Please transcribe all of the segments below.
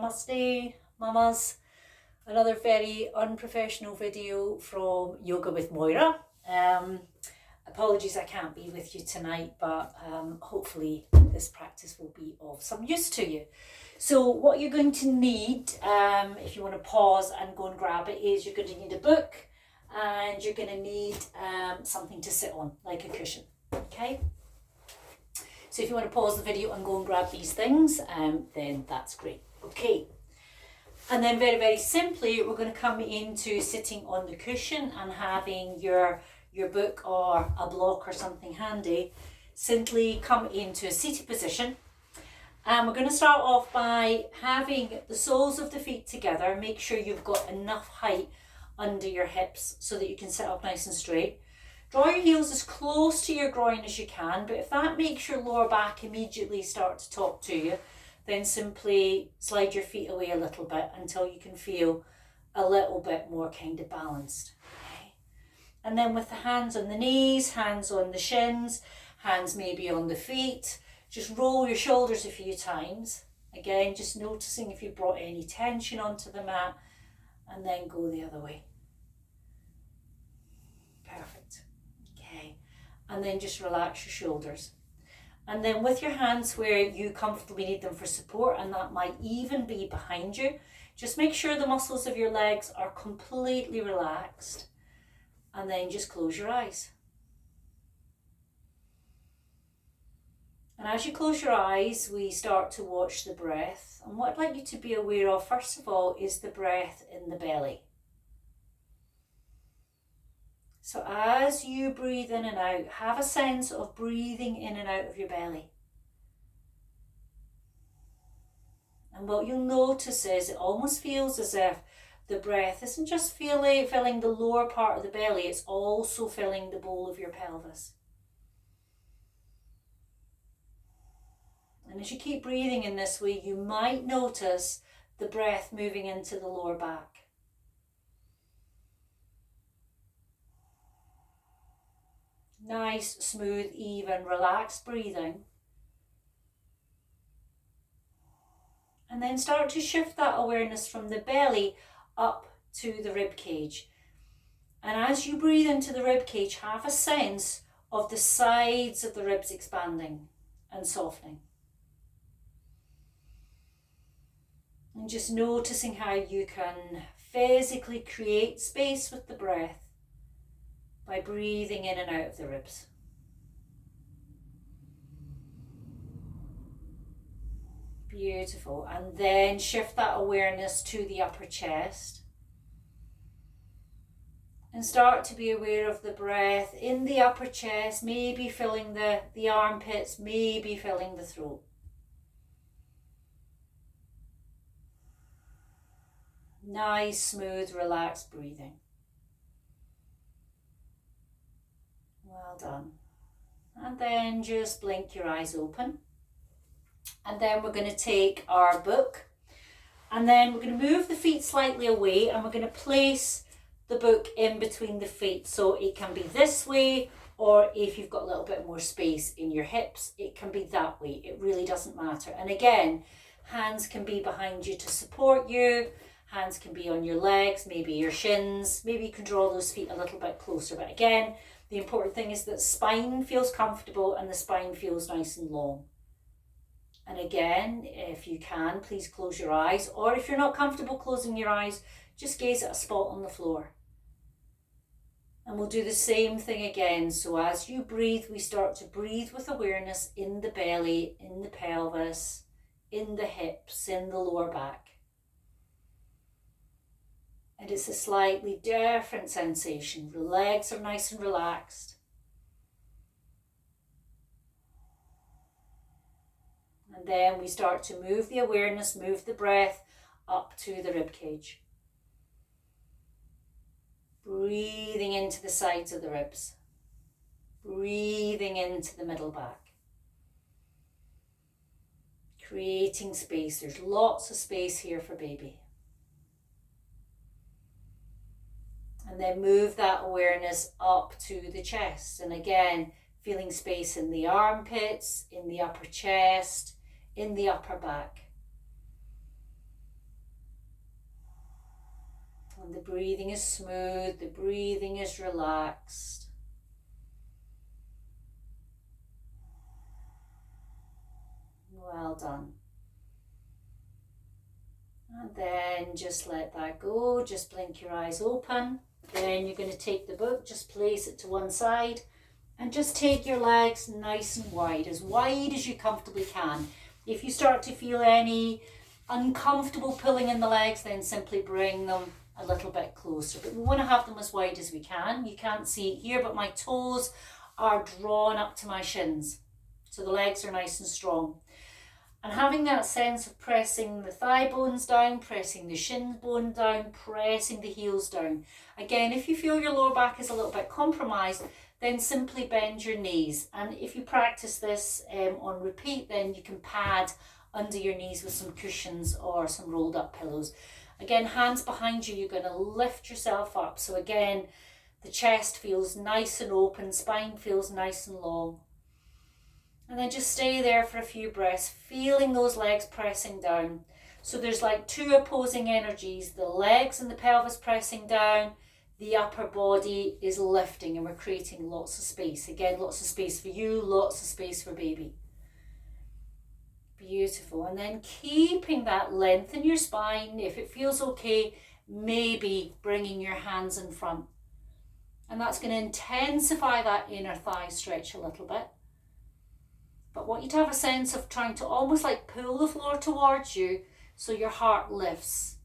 Namaste, mamas. Another very unprofessional video from Yoga with Moira. Apologies I can't be with you tonight, but hopefully this practice will be of some use to you. So what you're going to need, if you want to pause and go and grab it, is you're going to need a book and you're going to need something to sit on, like a cushion, okay? So if you want to pause the video and go and grab these things, then that's great. Okay. And then very, very simply, we're going to come into sitting on the cushion and having your book or a block or something handy. Simply come into a seated position. And we're going to start off by having the soles of the feet together. Make sure you've got enough height under your hips so that you can sit up nice and straight. Draw your heels as close to your groin as you can, but if that makes your lower back immediately start to talk to you, then simply slide your feet away a little bit until you can feel a little bit more kind of balanced. Okay. And then with the hands on the knees, hands on the shins, hands maybe on the feet, just roll your shoulders a few times. Again, just noticing if you brought any tension onto the mat, and then go the other way. Perfect. Okay. And then just relax your shoulders. And then with your hands where you comfortably need them for support, and that might even be behind you, just make sure the muscles of your legs are completely relaxed. And then just close your eyes. And as you close your eyes, we start to watch the breath. And what I'd like you to be aware of, first of all, is the breath in the belly. So as you breathe in and out, have a sense of breathing in and out of your belly. And what you'll notice is it almost feels as if the breath isn't just filling the lower part of the belly, it's also filling the bowl of your pelvis. And as you keep breathing in this way, you might notice the breath moving into the lower back. Nice, smooth, even, relaxed breathing. And then start to shift that awareness from the belly up to the rib cage. And as you breathe into the rib cage, have a sense of the sides of the ribs expanding and softening. And just noticing how you can physically create space with the breath by breathing in and out of the ribs. Beautiful. And then shift that awareness to the upper chest. And start to be aware of the breath in the upper chest, maybe filling the armpits, maybe filling the throat. Nice, smooth, relaxed breathing. Well done. And then just blink your eyes open. And then we're going to take our book. And then we're going to move the feet slightly away and we're going to place the book in between the feet. So it can be this way, or if you've got a little bit more space in your hips, it can be that way. It really doesn't matter. And again, hands can be behind you to support you. Hands can be on your legs, maybe your shins. Maybe you can draw those feet a little bit closer. But again, the important thing is that spine feels comfortable and the spine feels nice and long. And again, if you can, please close your eyes. Or if you're not comfortable closing your eyes, just gaze at a spot on the floor. And we'll do the same thing again. So as you breathe, we start to breathe with awareness in the belly, in the pelvis, in the hips, in the lower back. And it's a slightly different sensation. The legs are nice and relaxed. And then we start to move the awareness, move the breath up to the rib cage. Breathing into the sides of the ribs. Breathing into the middle back. Creating space. There's lots of space here for baby. And then move that awareness up to the chest. And again, feeling space in the armpits, in the upper chest, in the upper back. And the breathing is smooth, the breathing is relaxed. Well done. And then just let that go, just blink your eyes open. Then you're going to take the book, just place it to one side and just take your legs nice and wide as you comfortably can. If you start to feel any uncomfortable pulling in the legs, then simply bring them a little bit closer. But we want to have them as wide as we can. You can't see it here, but my toes are drawn up to my shins. So the legs are nice and strong. And having that sense of pressing the thigh bones down, pressing the shin bone down, pressing the heels down. Again, if you feel your lower back is a little bit compromised, then simply bend your knees. And if you practice this on repeat, then you can pad under your knees with some cushions or some rolled up pillows. Again, hands behind you, you're going to lift yourself up. So again, the chest feels nice and open, spine feels nice and long. And then just stay there for a few breaths, feeling those legs pressing down. So there's like two opposing energies, the legs and the pelvis pressing down, the upper body is lifting, and we're creating lots of space. Again, lots of space for you, lots of space for baby. Beautiful. And then keeping that length in your spine. If it feels okay, maybe bringing your hands in front. And that's going to intensify that inner thigh stretch a little bit. But I want you to have a sense of trying to almost like pull the floor towards you so your heart lifts.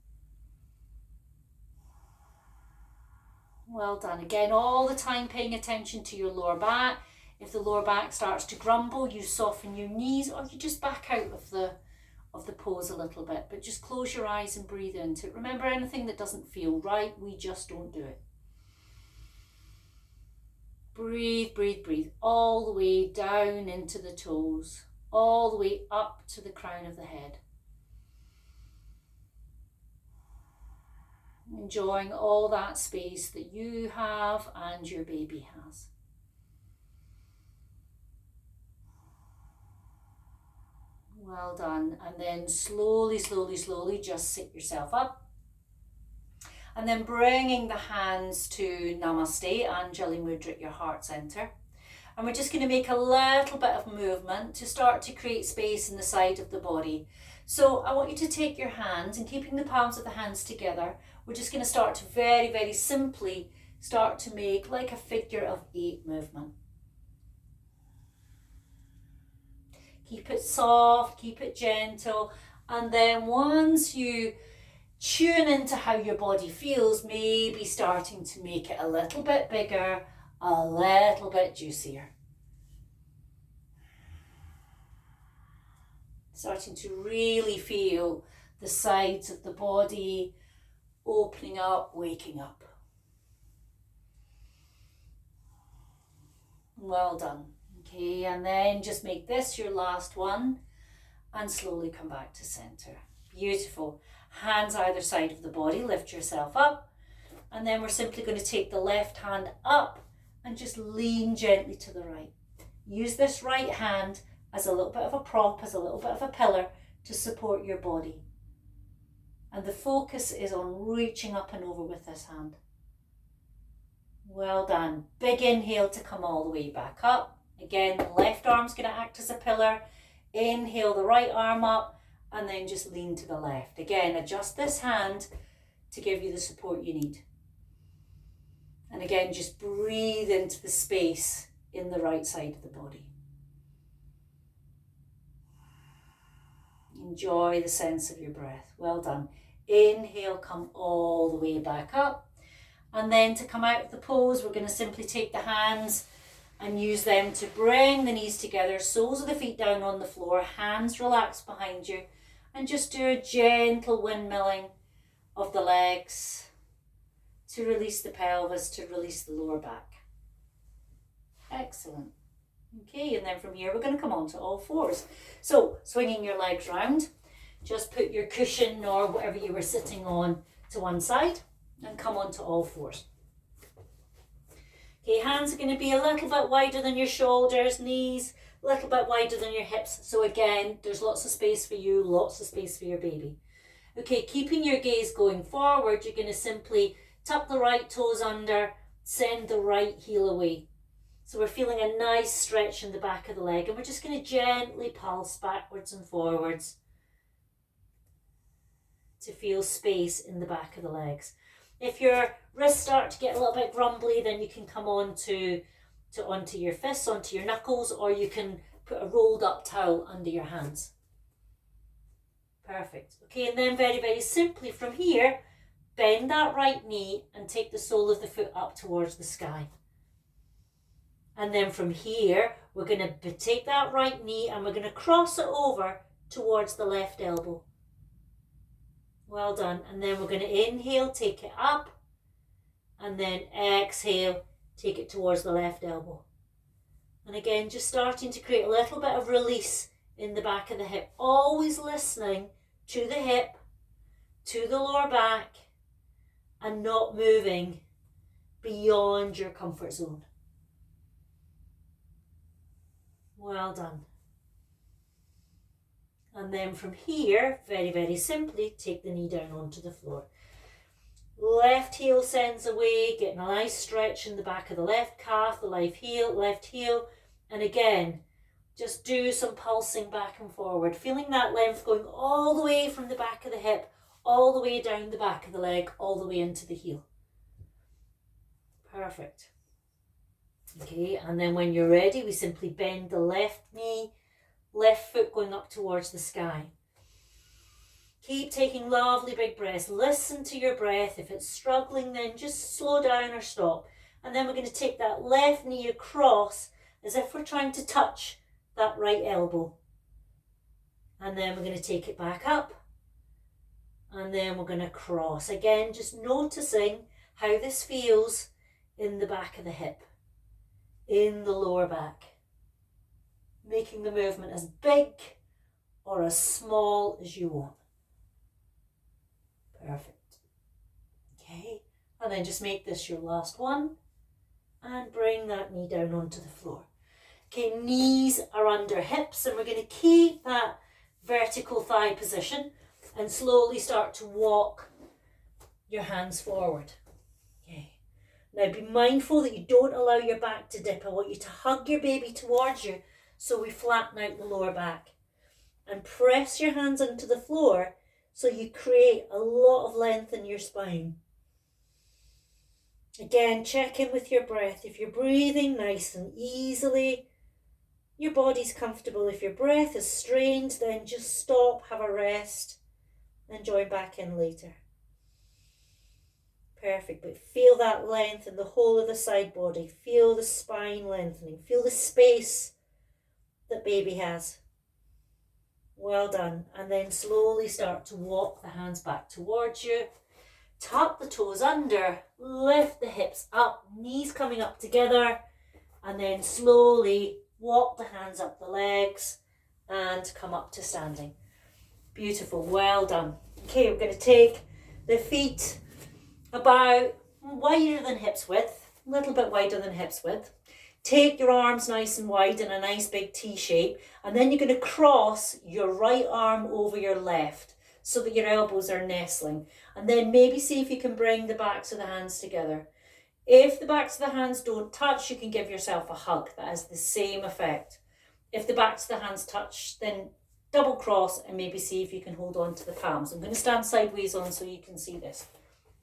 Well done. Again, all the time paying attention to your lower back. If the lower back starts to grumble, you soften your knees, or you just back out of the pose a little bit. But just close your eyes and breathe into it. Remember, anything that doesn't feel right, we just don't do it. Breathe, breathe, breathe, all the way down into the toes, all the way up to the crown of the head. Enjoying all that space that you have and your baby has. Well done. And then slowly, slowly, slowly just sit yourself up. And then bringing the hands to Namaste, Anjali Mudra at your heart center. And we're just going to make a little bit of movement to start to create space in the side of the body. So I want you to take your hands, and keeping the palms of the hands together, we're just going to start to very, very simply start to make like a figure of 8 movement. Keep it soft, keep it gentle. And then once you tune into how your body feels, maybe starting to make it a little bit bigger, a little bit juicier. Starting to really feel the sides of the body opening up, waking up. Well done. Okay, and then just make this your last one and slowly come back to center. Beautiful. Hands either side of the body, lift yourself up, and then we're simply going to take the left hand up and just lean gently to the right. Use this right hand as a little bit of a prop, as a little bit of a pillar to support your body. And the focus is on reaching up and over with this hand. Well done. Big inhale to come all the way back up. Again, the left arm's going to act as a pillar. Inhale the right arm up, and then just lean to the left. Again, adjust this hand to give you the support you need. And again, just breathe into the space in the right side of the body. Enjoy the sense of your breath. Well done. Inhale, come all the way back up. And then to come out of the pose, we're going to simply take the hands and use them to bring the knees together, soles of the feet down on the floor, hands relaxed behind you, and just do a gentle windmilling of the legs to release the pelvis, to release the lower back. Excellent. Okay, and then from here we're going to come on to all fours. So swinging your legs round, just put your cushion or whatever you were sitting on to one side and come on to all fours. Okay, hands are going to be a little bit wider than your shoulders, knees a little bit wider than your hips. So again, there's lots of space for you, lots of space for your baby. Okay, keeping your gaze going forward, you're going to simply tuck the right toes under, send the right heel away. So we're feeling a nice stretch in the back of the leg, and we're just going to gently pulse backwards and forwards to feel space in the back of the legs. If your wrists start to get a little bit grumbly, then you can come onto your fists, onto your knuckles, or you can put a rolled up towel under your hands. Perfect. Okay, and then very, very simply from here, bend that right knee and take the sole of the foot up towards the sky. And then from here, we're going to take that right knee and we're going to cross it over towards the left elbow. Well done. And then we're going to inhale, take it up, and then exhale, take it towards the left elbow. And again, just starting to create a little bit of release in the back of the hip, always listening to the hip, to the lower back, and not moving beyond your comfort zone. Well done. And then from here, very, very simply, take the knee down onto the floor. Left heel sends away, getting a nice stretch in the back of the left calf, the left heel. And again, just do some pulsing back and forward, feeling that length going all the way from the back of the hip, all the way down the back of the leg, all the way into the heel. Perfect. Okay, and then when you're ready, we simply bend the left knee, left foot going up towards the sky. Keep taking lovely big breaths. Listen to your breath. If it's struggling, then just slow down or stop. And then we're going to take that left knee across as if we're trying to touch that right elbow. And then we're going to take it back up. And then we're going to cross. Again, just noticing how this feels in the back of the hip, in the lower back. Making the movement as big or as small as you want. Perfect. Okay, and then just make this your last one and bring that knee down onto the floor. Okay, knees are under hips, and we're going to keep that vertical thigh position and slowly start to walk your hands forward. Okay, now be mindful that you don't allow your back to dip. I want you to hug your baby towards you so we flatten out the lower back, and press your hands into the floor so you create a lot of length in your spine. Again, check in with your breath. If you're breathing nice and easily, your body's comfortable. If your breath is strained, then just stop, have a rest, and join back in later. Perfect, but feel that length in the whole of the side body. Feel the spine lengthening. Feel the space that baby has. Well done. And then slowly start to walk the hands back towards you. Tuck the toes under, lift the hips up, knees coming up together, and then slowly walk the hands up the legs and come up to standing. Beautiful, well done. Okay, we're going to take the feet about wider than hips width, a little bit wider than hips width. Take your arms nice and wide in a nice big T shape, and then you're going to cross your right arm over your left so that your elbows are nestling. And then maybe see if you can bring the backs of the hands together. If the backs of the hands don't touch, you can give yourself a hug. That has the same effect. If the backs of the hands touch, then double cross and maybe see if you can hold on to the palms. I'm going to stand sideways on so you can see this.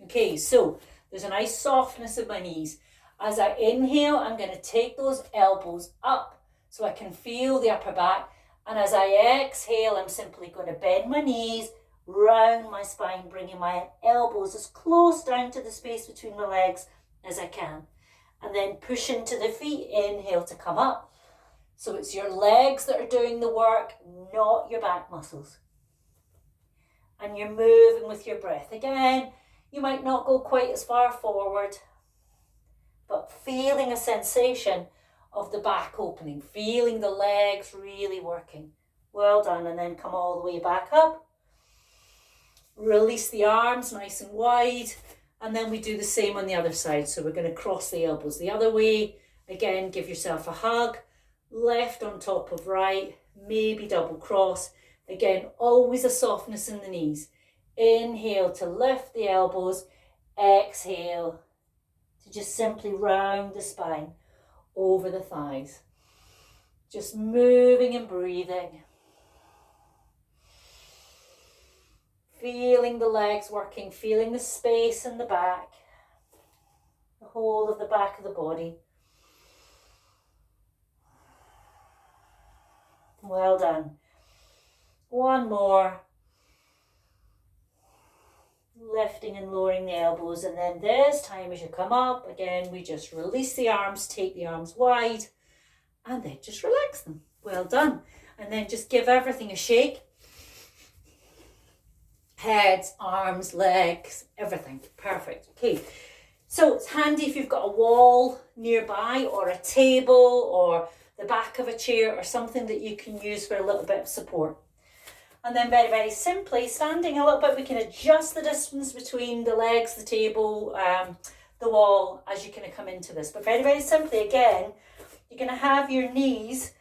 Okay, so there's a nice softness in my knees. As I inhale, I'm going to take those elbows up so I can feel the upper back. And as I exhale, I'm simply going to bend my knees, round my spine, bringing my elbows as close down to the space between my legs as I can. And then push into the feet, inhale to come up. So it's your legs that are doing the work, not your back muscles. And you're moving with your breath. Again, you might not go quite as far forward, but feeling a sensation of the back opening, feeling the legs really working. Well done, and then come all the way back up. Release the arms nice and wide, and then we do the same on the other side. So we're going to cross the elbows the other way. Again, give yourself a hug. Left on top of right, maybe double cross. Again, always a softness in the knees. Inhale to lift the elbows. Exhale to just simply round the spine over the thighs. Just moving and breathing. Feeling the legs working, feeling the space in the back, the whole of the back of the body. Well done. One more. Lifting and lowering the elbows, and then this time as you come up, again, we just release the arms, take the arms wide, and then just relax them. Well done. And then just give everything a shake. Heads, arms, legs, everything. Perfect. Okay. So it's handy if you've got a wall nearby or a table or the back of a chair or something that you can use for a little bit of support. And then very, very simply, standing a little bit, we can adjust the distance between the legs, the table, the wall as you kind of come into this. But very, very simply, again, you're going to have your knees,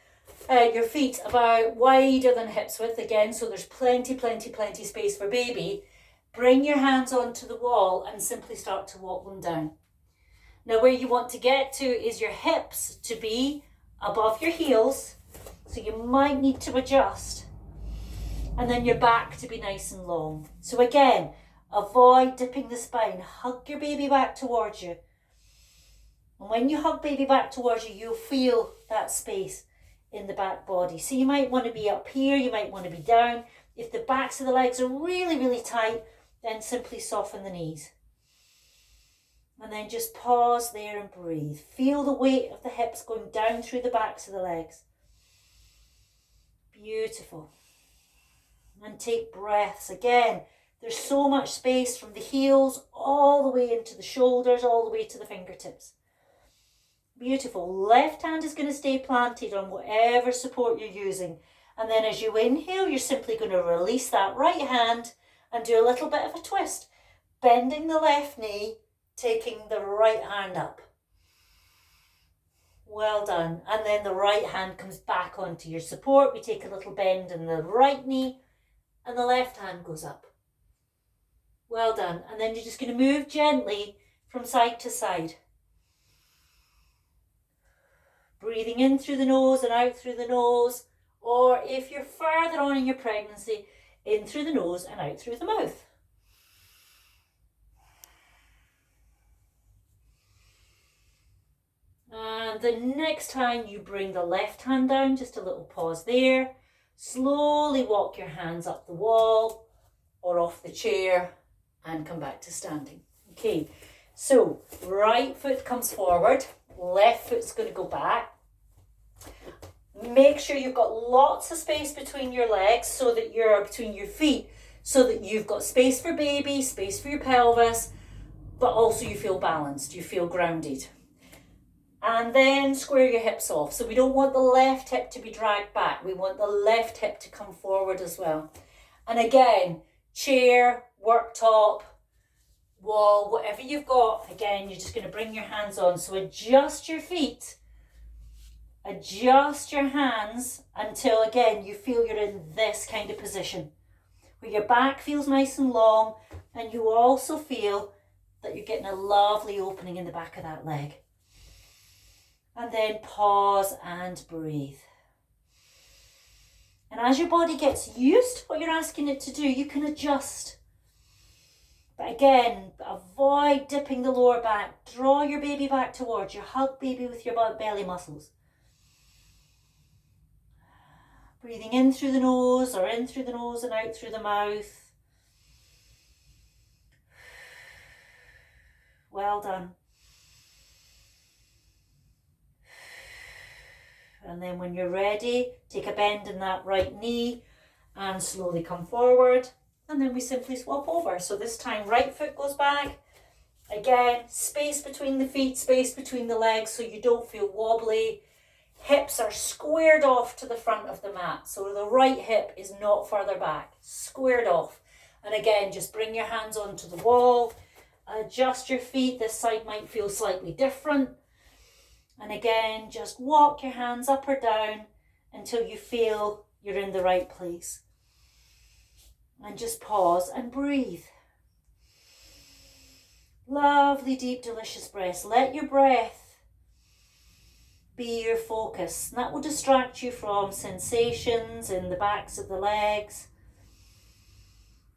your feet about wider than hips width again, so there's plenty space for baby. Bring your hands onto the wall and simply start to walk them down. Now where you want to get to is your hips to be above your heels, so you might need to adjust. And then your back to be nice and long. So again, avoid dipping the spine. Hug your baby back towards you. And when you hug baby back towards you, you'll feel that space in the back body. So you might want to be up here, you might want to be down. If the backs of the legs are really, really tight, then simply soften the knees. And then just pause there and breathe. Feel the weight of the hips going down through the backs of the legs. Beautiful. And take breaths. Again, there's so much space from the heels all the way into the shoulders, all the way to the fingertips. Beautiful. Left hand is going to stay planted on whatever support you're using. And then as you inhale, you're simply going to release that right hand and do a little bit of a twist. Bending the left knee, taking the right hand up. Well done. And then the right hand comes back onto your support. We take a little bend in the right knee and the left hand goes up. Well done. And then you're just going to move gently from side to side. Breathing in through the nose and out through the nose. Or if you're further on in your pregnancy, in through the nose and out through the mouth. And the next time you bring the left hand down, just a little pause there. Slowly walk your hands up the wall or off the chair and come back to standing. Okay, so right foot comes forward, left foot's going to go back. Make sure you've got lots of space between your legs, so that you're between your feet, so that you've got space for baby, space for your pelvis, but also you feel balanced, you feel grounded. And then square your hips off. So we don't want the left hip to be dragged back. We want the left hip to come forward as well. And again, chair, worktop, wall, whatever you've got, again, you're just going to bring your hands on. So adjust your feet, adjust your hands until, again, you feel you're in this kind of position where your back feels nice and long, and you also feel that you're getting a lovely opening in the back of that leg. And then pause and breathe. And as your body gets used to what you're asking it to do, you can adjust. But again, avoid dipping the lower back. Draw your baby back towards you. Hug baby with your belly muscles. Breathing in through the nose, or in through the nose and out through the mouth. Well done. And then when you're ready, take a bend in that right knee and slowly come forward. And then we simply swap over. So this time right foot goes back. Again, space between the feet, space between the legs so you don't feel wobbly. Hips are squared off to the front of the mat. So the right hip is not further back, squared off. And again, just bring your hands onto the wall. Adjust your feet. This side might feel slightly different. And again, just walk your hands up or down until you feel you're in the right place. And just pause and breathe. Lovely, deep, delicious breaths. Let your breath be your focus. That will distract you from sensations in the backs of the legs.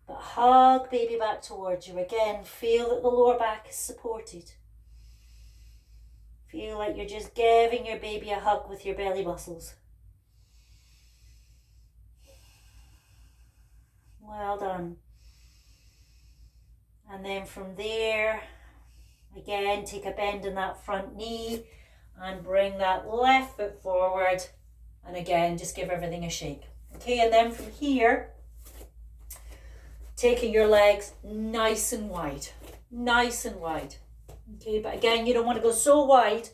But hug baby back towards you. Again, feel that the lower back is supported. Feel like you're just giving your baby a hug with your belly muscles. Well done. And then from there, again, take a bend in that front knee and bring that left foot forward. And again, just give everything a shake. Okay, and then from here, taking your legs nice and wide. Nice and wide. Okay, but again, you don't want to go so wide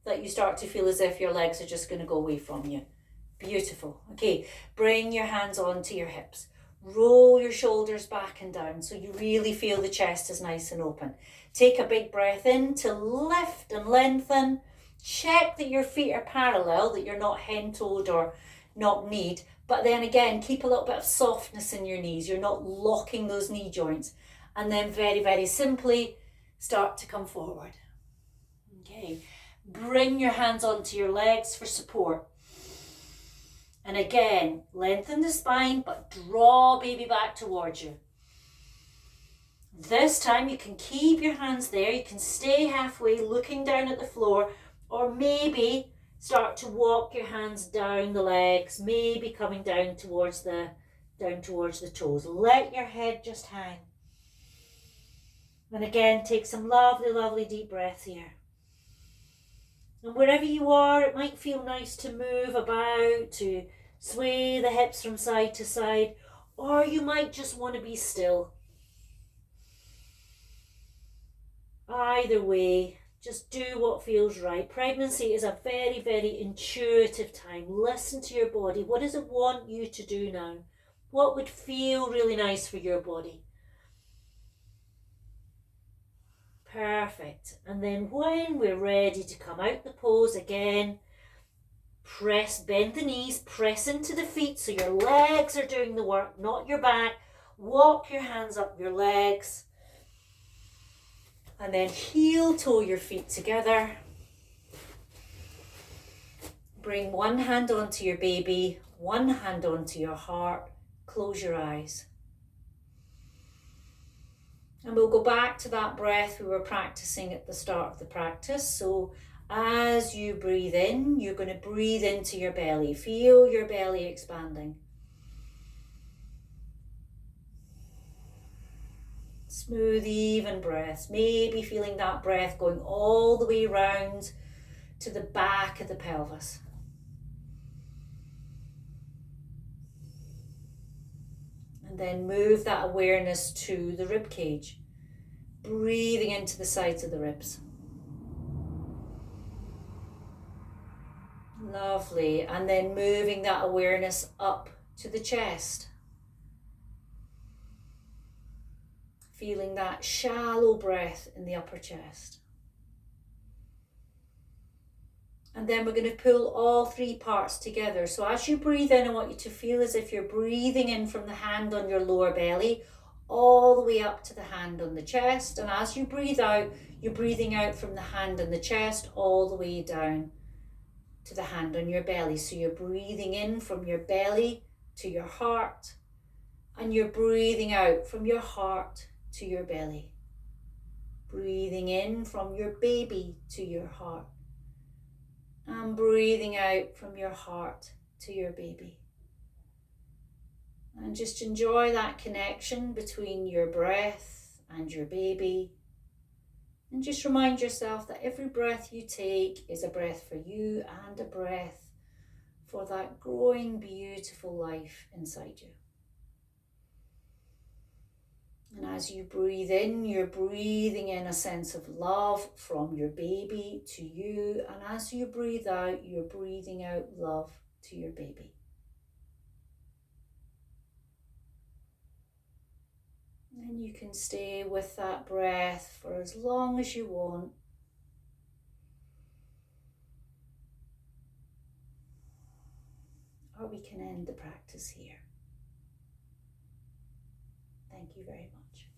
that you start to feel as if your legs are just going to go away from you. Beautiful. Okay, bring your hands onto your hips. Roll your shoulders back and down so you really feel the chest is nice and open. Take a big breath in to lift and lengthen. Check that your feet are parallel, that you're not hen-toed or knock-kneed. But then again, keep a little bit of softness in your knees. You're not locking those knee joints. And then very, very simply, start to come forward. Okay, bring your hands onto your legs for support. And again, lengthen the spine, but draw baby back towards you. This time you can keep your hands there. You can stay halfway looking down at the floor, or maybe start to walk your hands down the legs, maybe coming down towards the toes. Let your head just hang. And again, take some lovely, lovely deep breaths here. And wherever you are, it might feel nice to move about, to sway the hips from side to side, or you might just want to be still. Either way, just do what feels right. Pregnancy is a very, very intuitive time. Listen to your body. What does it want you to do now? What would feel really nice for your body? Perfect. And then when we're ready to come out the pose again, bend the knees, press into the feet so your legs are doing the work, not your back. Walk your hands up your legs. And then heel toe your feet together. Bring one hand onto your baby, one hand onto your heart. Close your eyes. And we'll go back to that breath we were practicing at the start of the practice. So as you breathe in, you're going to breathe into your belly. Feel your belly expanding. Smooth, even breaths. Maybe feeling that breath going all the way round to the back of the pelvis. And then move that awareness to the rib cage. Breathing into the sides of the ribs. Lovely. And then moving that awareness up to the chest. Feeling that shallow breath in the upper chest. And then we're going to pull all three parts together. So as you breathe in, I want you to feel as if you're breathing in from the hand on your lower belly, all the way up to the hand on the chest. And as you breathe out, you're breathing out from the hand on the chest, all the way down to the hand on your belly. So you're breathing in from your belly to your heart, and you're breathing out from your heart to your belly. Breathing in from your baby to your heart. And breathing out from your heart to your baby. And just enjoy that connection between your breath and your baby. And just remind yourself that every breath you take is a breath for you and a breath for that growing, beautiful life inside you. And as you breathe in, you're breathing in a sense of love from your baby to you. And as you breathe out, you're breathing out love to your baby. And you can stay with that breath for as long as you want. Or we can end the practice here. Thank you very much.